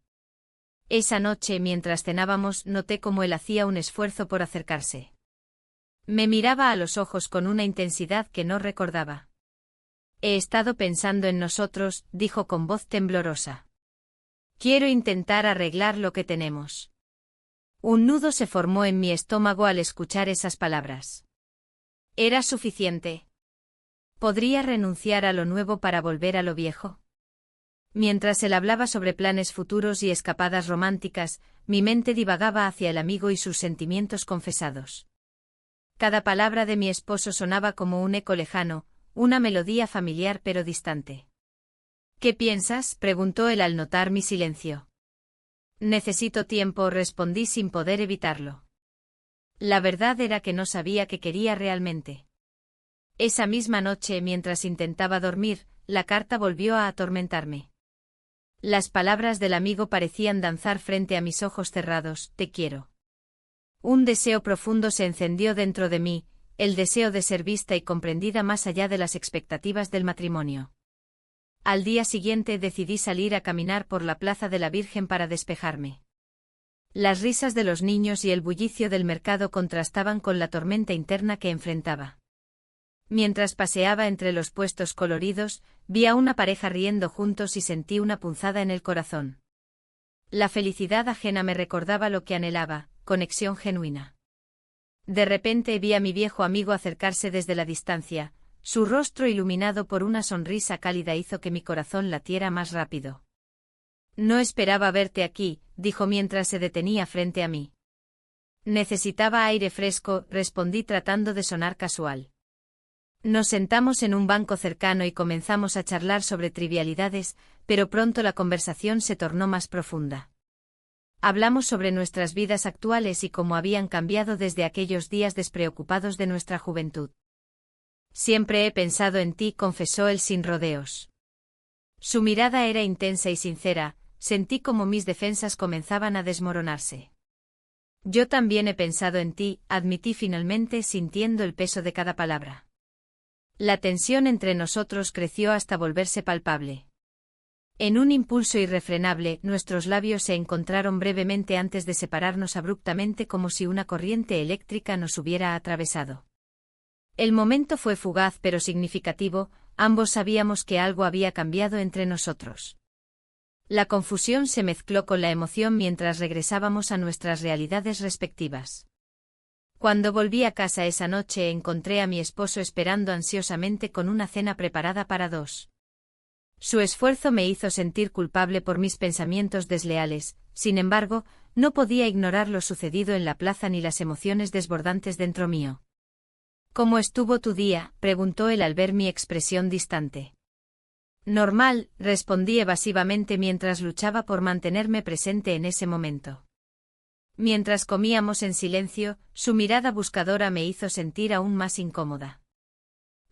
Esa noche, mientras cenábamos, noté cómo él hacía un esfuerzo por acercarse. Me miraba a los ojos con una intensidad que no recordaba. He estado pensando en nosotros, dijo con voz temblorosa. Quiero intentar arreglar lo que tenemos. Un nudo se formó en mi estómago al escuchar esas palabras. ¿Era suficiente? ¿Podría renunciar a lo nuevo para volver a lo viejo? Mientras él hablaba sobre planes futuros y escapadas románticas, mi mente divagaba hacia el amigo y sus sentimientos confesados. Cada palabra de mi esposo sonaba como un eco lejano, una melodía familiar pero distante. ¿Qué piensas?, preguntó él al notar mi silencio. Necesito tiempo, respondí sin poder evitarlo. La verdad era que no sabía qué quería realmente. Esa misma noche, mientras intentaba dormir, la carta volvió a atormentarme. Las palabras del amigo parecían danzar frente a mis ojos cerrados: te quiero. Un deseo profundo se encendió dentro de mí, el deseo de ser vista y comprendida más allá de las expectativas del matrimonio. Al día siguiente decidí salir a caminar por la Plaza de la Virgen para despejarme. Las risas de los niños y el bullicio del mercado contrastaban con la tormenta interna que enfrentaba. Mientras paseaba entre los puestos coloridos, vi a una pareja riendo juntos y sentí una punzada en el corazón. La felicidad ajena me recordaba lo que anhelaba, conexión genuina. De repente vi a mi viejo amigo acercarse desde la distancia, su rostro iluminado por una sonrisa cálida hizo que mi corazón latiera más rápido. No esperaba verte aquí, dijo mientras se detenía frente a mí. Necesitaba aire fresco, respondí tratando de sonar casual. Nos sentamos en un banco cercano y comenzamos a charlar sobre trivialidades, pero pronto la conversación se tornó más profunda. Hablamos sobre nuestras vidas actuales y cómo habían cambiado desde aquellos días despreocupados de nuestra juventud. Siempre he pensado en ti, confesó él sin rodeos. Su mirada era intensa y sincera, sentí como mis defensas comenzaban a desmoronarse. Yo también he pensado en ti, admití finalmente sintiendo el peso de cada palabra. La tensión entre nosotros creció hasta volverse palpable. En un impulso irrefrenable, nuestros labios se encontraron brevemente antes de separarnos abruptamente como si una corriente eléctrica nos hubiera atravesado. El momento fue fugaz pero significativo, ambos sabíamos que algo había cambiado entre nosotros. La confusión se mezcló con la emoción mientras regresábamos a nuestras realidades respectivas. Cuando volví a casa esa noche encontré a mi esposo esperando ansiosamente con una cena preparada para dos. Su esfuerzo me hizo sentir culpable por mis pensamientos desleales, sin embargo, no podía ignorar lo sucedido en la plaza ni las emociones desbordantes dentro mío. ¿Cómo estuvo tu día?, preguntó él al ver mi expresión distante. Normal, respondí evasivamente mientras luchaba por mantenerme presente en ese momento. Mientras comíamos en silencio, su mirada buscadora me hizo sentir aún más incómoda.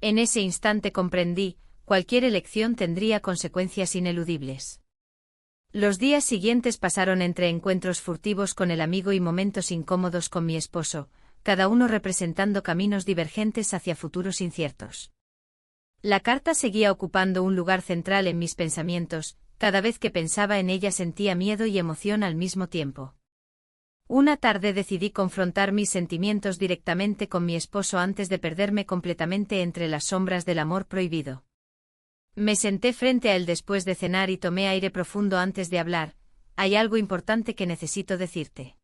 En ese instante comprendí, cualquier elección tendría consecuencias ineludibles. Los días siguientes pasaron entre encuentros furtivos con el amigo y momentos incómodos con mi esposo, cada uno representando caminos divergentes hacia futuros inciertos. La carta seguía ocupando un lugar central en mis pensamientos, cada vez que pensaba en ella sentía miedo y emoción al mismo tiempo. Una tarde decidí confrontar mis sentimientos directamente con mi esposo antes de perderme completamente entre las sombras del amor prohibido. Me senté frente a él después de cenar y tomé aire profundo antes de hablar. Hay algo importante que necesito decirte.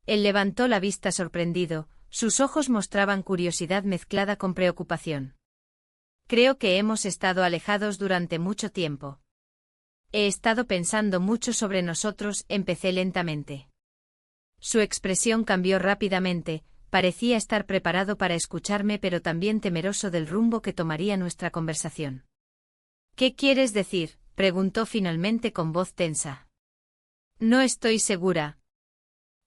Él levantó la vista sorprendido, sus ojos mostraban curiosidad mezclada con preocupación. Creo que hemos estado alejados durante mucho tiempo. He estado pensando mucho sobre nosotros, empecé lentamente. Su expresión cambió rápidamente, parecía estar preparado para escucharme pero también temeroso del rumbo que tomaría nuestra conversación. ¿Qué quieres decir?, preguntó finalmente con voz tensa. No estoy segura.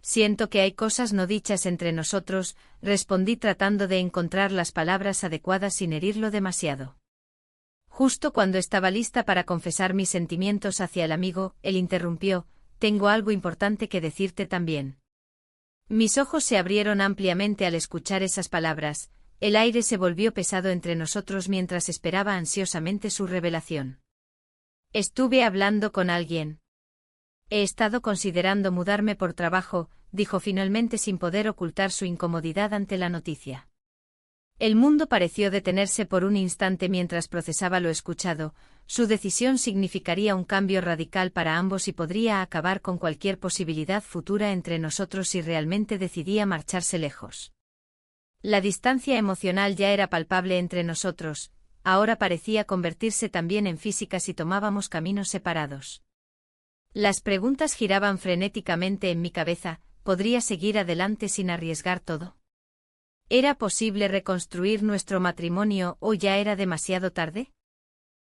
Siento que hay cosas no dichas entre nosotros, respondí tratando de encontrar las palabras adecuadas sin herirlo demasiado. Justo cuando estaba lista para confesar mis sentimientos hacia el amigo, él interrumpió: tengo algo importante que decirte también. Mis ojos se abrieron ampliamente al escuchar esas palabras, el aire se volvió pesado entre nosotros mientras esperaba ansiosamente su revelación. Estuve hablando con alguien. He estado considerando mudarme por trabajo, dijo finalmente sin poder ocultar su incomodidad ante la noticia. El mundo pareció detenerse por un instante mientras procesaba lo escuchado. Su decisión significaría un cambio radical para ambos y podría acabar con cualquier posibilidad futura entre nosotros si realmente decidía marcharse lejos. La distancia emocional ya era palpable entre nosotros, ahora parecía convertirse también en física si tomábamos caminos separados. Las preguntas giraban frenéticamente en mi cabeza: ¿podría seguir adelante sin arriesgar todo? ¿Era posible reconstruir nuestro matrimonio o ya era demasiado tarde?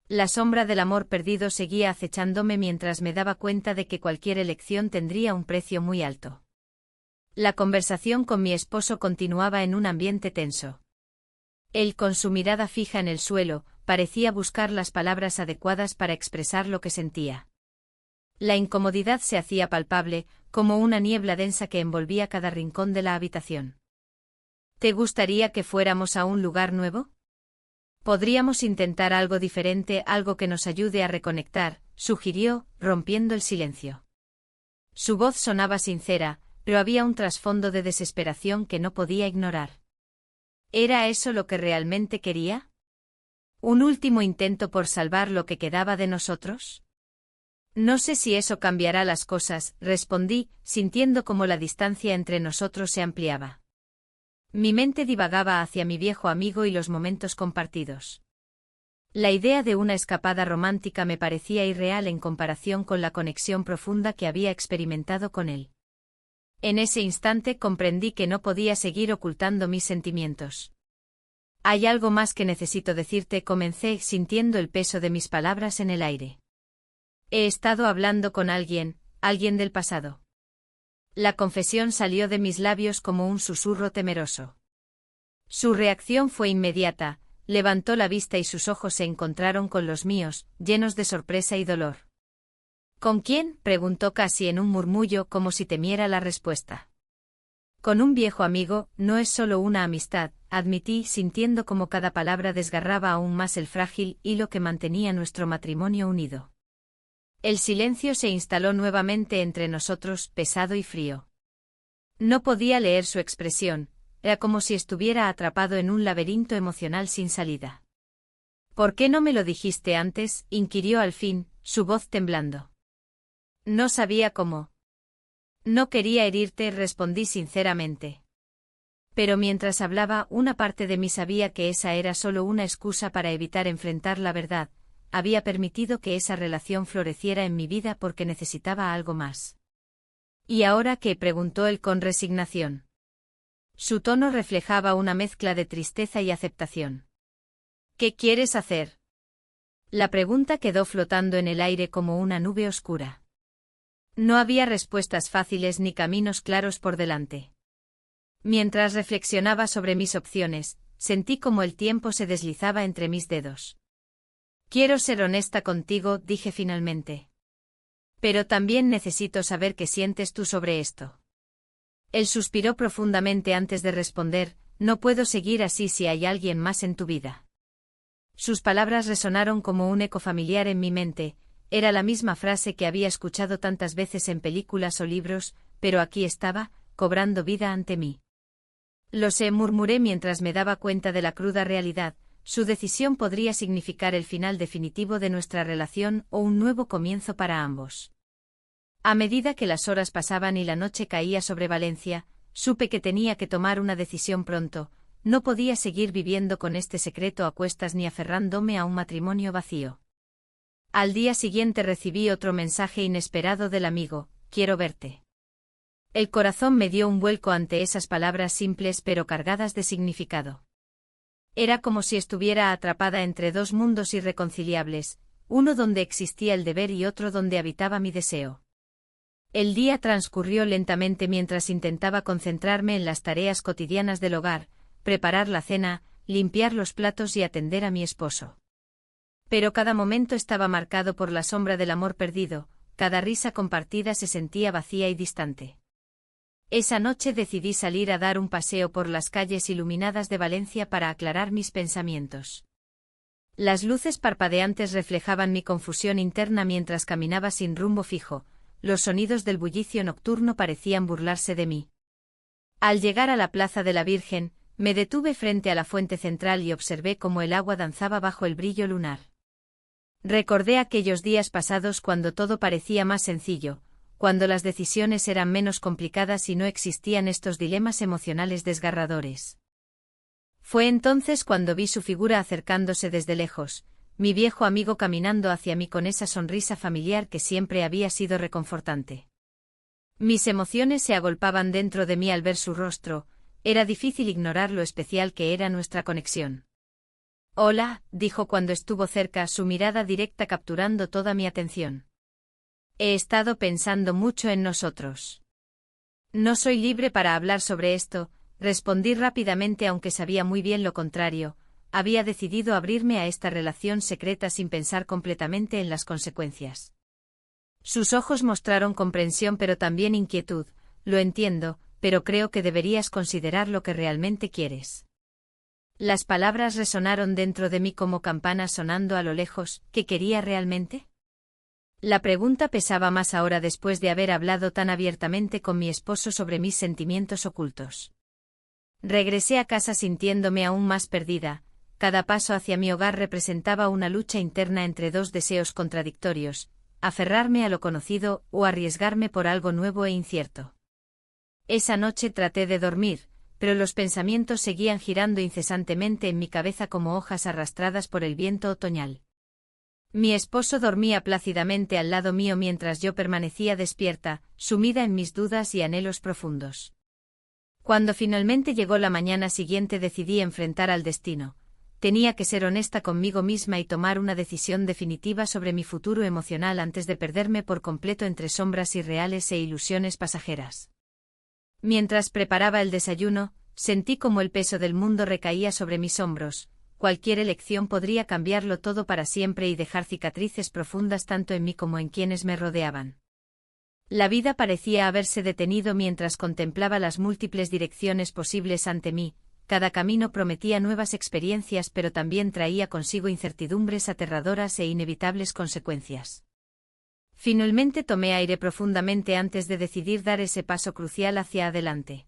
La sombra del amor perdido seguía acechándome mientras me daba cuenta de que cualquier elección tendría un precio muy alto. La conversación con mi esposo continuaba en un ambiente tenso. Él, con su mirada fija en el suelo, parecía buscar las palabras adecuadas para expresar lo que sentía. La incomodidad se hacía palpable, como una niebla densa que envolvía cada rincón de la habitación. ¿Te gustaría que fuéramos a un lugar nuevo? Podríamos intentar algo diferente, algo que nos ayude a reconectar, sugirió, rompiendo el silencio. Su voz sonaba sincera, pero había un trasfondo de desesperación que no podía ignorar. ¿Era eso lo que realmente quería? ¿Un último intento por salvar lo que quedaba de nosotros? No sé si eso cambiará las cosas, respondí, sintiendo cómo la distancia entre nosotros se ampliaba. Mi mente divagaba hacia mi viejo amigo y los momentos compartidos. La idea de una escapada romántica me parecía irreal en comparación con la conexión profunda que había experimentado con él. En ese instante comprendí que no podía seguir ocultando mis sentimientos. Hay algo más que necesito decirte, comencé, sintiendo el peso de mis palabras en el aire. He estado hablando con alguien del pasado. La confesión salió de mis labios como un susurro temeroso. Su reacción fue inmediata, levantó la vista y sus ojos se encontraron con los míos, llenos de sorpresa y dolor. ¿Con quién?, preguntó casi en un murmullo como si temiera la respuesta. Con un viejo amigo, no es solo una amistad, admití, sintiendo como cada palabra desgarraba aún más el frágil hilo que mantenía nuestro matrimonio unido. El silencio se instaló nuevamente entre nosotros, pesado y frío. No podía leer su expresión, era como si estuviera atrapado en un laberinto emocional sin salida. ¿Por qué no me lo dijiste antes?, inquirió al fin, su voz temblando. No sabía cómo. No quería herirte, respondí sinceramente. Pero mientras hablaba, una parte de mí sabía que esa era solo una excusa para evitar enfrentar la verdad. Había permitido que esa relación floreciera en mi vida porque necesitaba algo más. ¿Y ahora qué?, preguntó él con resignación. Su tono reflejaba una mezcla de tristeza y aceptación. ¿Qué quieres hacer? La pregunta quedó flotando en el aire como una nube oscura. No había respuestas fáciles ni caminos claros por delante. Mientras reflexionaba sobre mis opciones, sentí como el tiempo se deslizaba entre mis dedos. Quiero ser honesta contigo, dije finalmente. Pero también necesito saber qué sientes tú sobre esto. Él suspiró profundamente antes de responder: no puedo seguir así si hay alguien más en tu vida. Sus palabras resonaron como un eco familiar en mi mente, era la misma frase que había escuchado tantas veces en películas o libros, pero aquí estaba, cobrando vida ante mí. Lo sé, murmuré mientras me daba cuenta de la cruda realidad. Su decisión podría significar el final definitivo de nuestra relación o un nuevo comienzo para ambos. A medida que las horas pasaban y la noche caía sobre Valencia, supe que tenía que tomar una decisión pronto. No podía seguir viviendo con este secreto a cuestas ni aferrándome a un matrimonio vacío. Al día siguiente recibí otro mensaje inesperado del amigo: quiero verte. El corazón me dio un vuelco ante esas palabras simples pero cargadas de significado. Era como si estuviera atrapada entre dos mundos irreconciliables, uno donde existía el deber y otro donde habitaba mi deseo. El día transcurrió lentamente mientras intentaba concentrarme en las tareas cotidianas del hogar, preparar la cena, limpiar los platos y atender a mi esposo. Pero cada momento estaba marcado por la sombra del amor perdido, cada risa compartida se sentía vacía y distante. Esa noche decidí salir a dar un paseo por las calles iluminadas de Valencia para aclarar mis pensamientos. Las luces parpadeantes reflejaban mi confusión interna mientras caminaba sin rumbo fijo, los sonidos del bullicio nocturno parecían burlarse de mí. Al llegar a la Plaza de la Virgen, me detuve frente a la fuente central y observé cómo el agua danzaba bajo el brillo lunar. Recordé aquellos días pasados cuando todo parecía más sencillo, cuando las decisiones eran menos complicadas y no existían estos dilemas emocionales desgarradores. Fue entonces cuando vi su figura acercándose desde lejos, mi viejo amigo caminando hacia mí con esa sonrisa familiar que siempre había sido reconfortante. Mis emociones se agolpaban dentro de mí al ver su rostro, era difícil ignorar lo especial que era nuestra conexión. «Hola», dijo cuando estuvo cerca, su mirada directa capturando toda mi atención. «He estado pensando mucho en nosotros». «No soy libre para hablar sobre esto», respondí rápidamente aunque sabía muy bien lo contrario. Había decidido abrirme a esta relación secreta sin pensar completamente en las consecuencias. Sus ojos mostraron comprensión pero también inquietud. «Lo entiendo, pero creo que deberías considerar lo que realmente quieres». Las palabras resonaron dentro de mí como campanas sonando a lo lejos. ¿Qué quería realmente? La pregunta pesaba más ahora después de haber hablado tan abiertamente con mi esposo sobre mis sentimientos ocultos. Regresé a casa sintiéndome aún más perdida. Cada paso hacia mi hogar representaba una lucha interna entre dos deseos contradictorios, aferrarme a lo conocido o arriesgarme por algo nuevo e incierto. Esa noche traté de dormir, pero los pensamientos seguían girando incesantemente en mi cabeza como hojas arrastradas por el viento otoñal. Mi esposo dormía plácidamente al lado mío mientras yo permanecía despierta, sumida en mis dudas y anhelos profundos. Cuando finalmente llegó la mañana siguiente decidí enfrentar al destino. Tenía que ser honesta conmigo misma y tomar una decisión definitiva sobre mi futuro emocional antes de perderme por completo entre sombras irreales e ilusiones pasajeras. Mientras preparaba el desayuno, sentí como el peso del mundo recaía sobre mis hombros. Cualquier elección podría cambiarlo todo para siempre y dejar cicatrices profundas tanto en mí como en quienes me rodeaban. La vida parecía haberse detenido mientras contemplaba las múltiples direcciones posibles ante mí. Cada camino prometía nuevas experiencias pero también traía consigo incertidumbres aterradoras e inevitables consecuencias. Finalmente tomé aire profundamente antes de decidir dar ese paso crucial hacia adelante.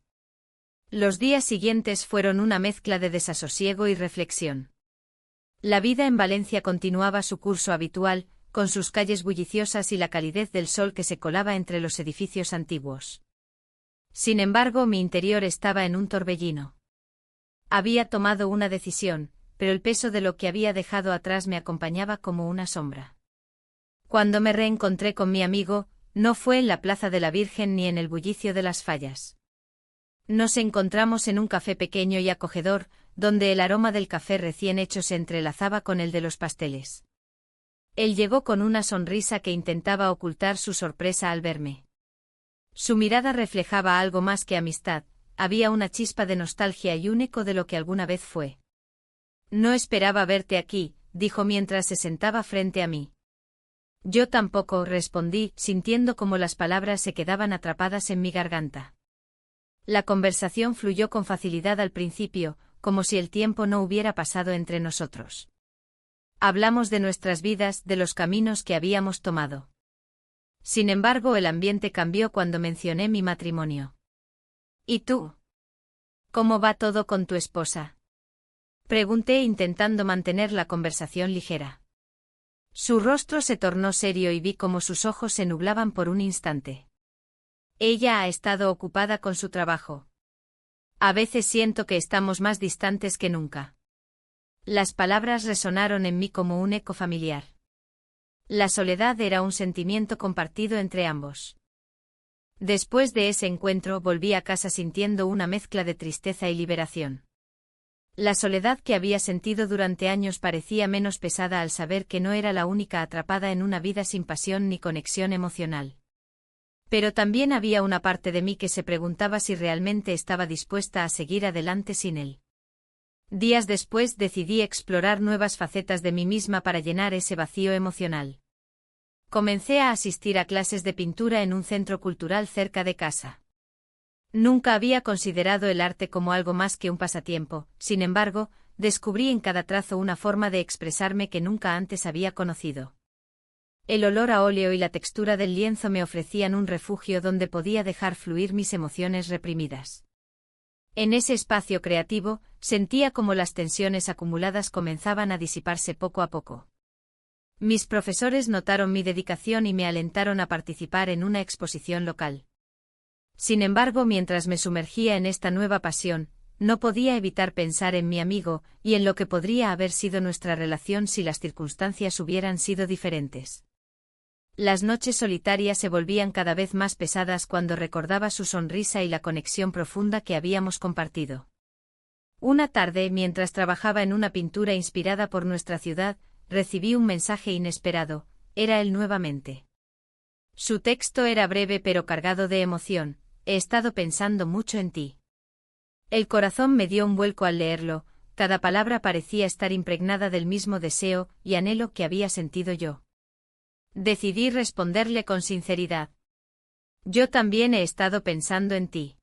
Los días siguientes fueron una mezcla de desasosiego y reflexión. La vida en Valencia continuaba su curso habitual, con sus calles bulliciosas y la calidez del sol que se colaba entre los edificios antiguos. Sin embargo, mi interior estaba en un torbellino. Había tomado una decisión, pero el peso de lo que había dejado atrás me acompañaba como una sombra. Cuando me reencontré con mi amigo, no fue en la Plaza de la Virgen ni en el bullicio de las fallas. Nos encontramos en un café pequeño y acogedor, donde el aroma del café recién hecho se entrelazaba con el de los pasteles. Él llegó con una sonrisa que intentaba ocultar su sorpresa al verme. Su mirada reflejaba algo más que amistad, había una chispa de nostalgia y un eco de lo que alguna vez fue. «No esperaba verte aquí», dijo mientras se sentaba frente a mí. «Yo tampoco», respondí, sintiendo como las palabras se quedaban atrapadas en mi garganta. La conversación fluyó con facilidad al principio, como si el tiempo no hubiera pasado entre nosotros. Hablamos de nuestras vidas, de los caminos que habíamos tomado. Sin embargo, el ambiente cambió cuando mencioné mi matrimonio. «¿Y tú? ¿Cómo va todo con tu esposa?», pregunté intentando mantener la conversación ligera. Su rostro se tornó serio y vi cómo sus ojos se nublaban por un instante. «Ella ha estado ocupada con su trabajo. A veces siento que estamos más distantes que nunca». Las palabras resonaron en mí como un eco familiar. La soledad era un sentimiento compartido entre ambos. Después de ese encuentro volví a casa sintiendo una mezcla de tristeza y liberación. La soledad que había sentido durante años parecía menos pesada al saber que no era la única atrapada en una vida sin pasión ni conexión emocional. Pero también había una parte de mí que se preguntaba si realmente estaba dispuesta a seguir adelante sin él. Días después decidí explorar nuevas facetas de mí misma para llenar ese vacío emocional. Comencé a asistir a clases de pintura en un centro cultural cerca de casa. Nunca había considerado el arte como algo más que un pasatiempo, sin embargo, descubrí en cada trazo una forma de expresarme que nunca antes había conocido. El olor a óleo y la textura del lienzo me ofrecían un refugio donde podía dejar fluir mis emociones reprimidas. En ese espacio creativo, sentía como las tensiones acumuladas comenzaban a disiparse poco a poco. Mis profesores notaron mi dedicación y me alentaron a participar en una exposición local. Sin embargo, mientras me sumergía en esta nueva pasión, no podía evitar pensar en mi amigo y en lo que podría haber sido nuestra relación si las circunstancias hubieran sido diferentes. Las noches solitarias se volvían cada vez más pesadas cuando recordaba su sonrisa y la conexión profunda que habíamos compartido. Una tarde, mientras trabajaba en una pintura inspirada por nuestra ciudad, recibí un mensaje inesperado. Era él nuevamente. Su texto era breve pero cargado de emoción. He estado pensando mucho en ti. El corazón me dio un vuelco al leerlo, cada palabra parecía estar impregnada del mismo deseo y anhelo que había sentido yo. Decidí responderle con sinceridad. Yo también he estado pensando en ti.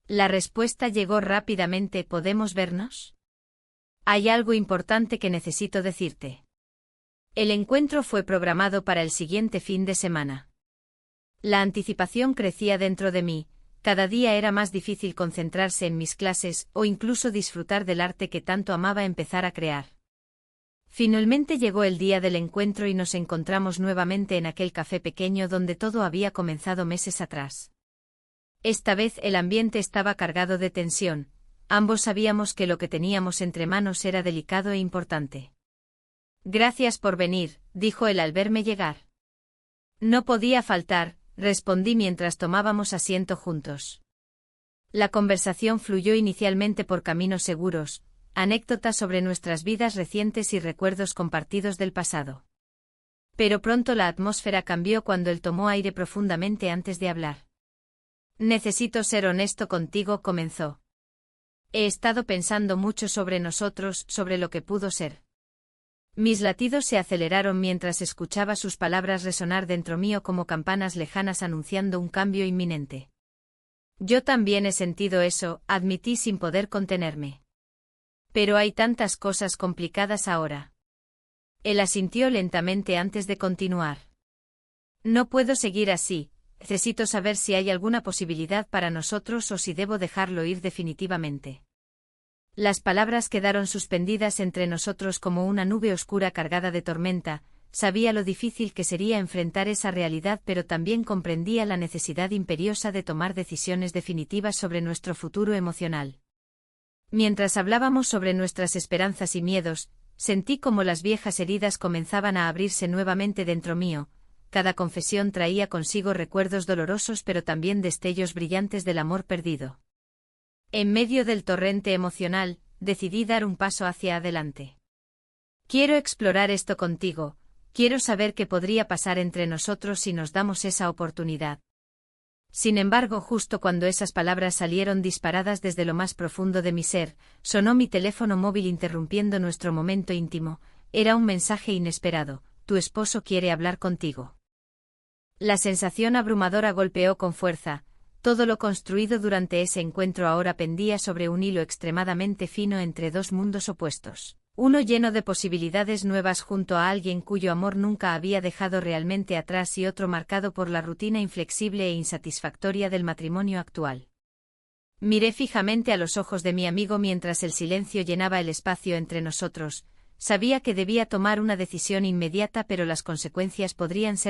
La respuesta llegó rápidamente. ¿Podemos vernos? Hay algo importante que necesito decirte. El encuentro fue programado para el siguiente fin de semana. La anticipación crecía dentro de mí, cada día era más difícil concentrarse en mis clases o incluso disfrutar del arte que tanto amaba empezar a crear. Finalmente llegó el día del encuentro y nos encontramos nuevamente en aquel café pequeño donde todo había comenzado meses atrás. Esta vez el ambiente estaba cargado de tensión, ambos sabíamos que lo que teníamos entre manos era delicado e importante. Gracias por venir, dijo él al verme llegar. No podía faltar, respondí mientras tomábamos asiento juntos. La conversación fluyó inicialmente por caminos seguros, anécdotas sobre nuestras vidas recientes y recuerdos compartidos del pasado. Pero pronto la atmósfera cambió cuando él tomó aire profundamente antes de hablar. Necesito ser honesto contigo, comenzó. He estado pensando mucho sobre nosotros, sobre lo que pudo ser. Mis latidos se aceleraron mientras escuchaba sus palabras resonar dentro mío como campanas lejanas anunciando un cambio inminente. Yo también he sentido eso, admití sin poder contenerme. Pero hay tantas cosas complicadas ahora. Él asintió lentamente antes de continuar. No puedo seguir así, necesito saber si hay alguna posibilidad para nosotros o si debo dejarlo ir definitivamente. Las palabras quedaron suspendidas entre nosotros como una nube oscura cargada de tormenta. Sabía lo difícil que sería enfrentar esa realidad, pero también comprendía la necesidad imperiosa de tomar decisiones definitivas sobre nuestro futuro emocional. Mientras hablábamos sobre nuestras esperanzas y miedos, sentí como las viejas heridas comenzaban a abrirse nuevamente dentro mío. Cada confesión traía consigo recuerdos dolorosos pero también destellos brillantes del amor perdido. En medio del torrente emocional, decidí dar un paso hacia adelante. Quiero explorar esto contigo, quiero saber qué podría pasar entre nosotros si nos damos esa oportunidad. Sin embargo, justo cuando esas palabras salieron disparadas desde lo más profundo de mi ser, sonó mi teléfono móvil interrumpiendo nuestro momento íntimo. Era un mensaje inesperado: tu esposo quiere hablar contigo. La sensación abrumadora golpeó con fuerza. Todo lo construido durante ese encuentro ahora pendía sobre un hilo extremadamente fino entre dos mundos opuestos. Uno lleno de posibilidades nuevas junto a alguien cuyo amor nunca había dejado realmente atrás y otro marcado por la rutina inflexible e insatisfactoria del matrimonio actual. Miré fijamente a los ojos de mi amigo mientras el silencio llenaba el espacio entre nosotros. Sabía que debía tomar una decisión inmediata, pero las consecuencias podrían ser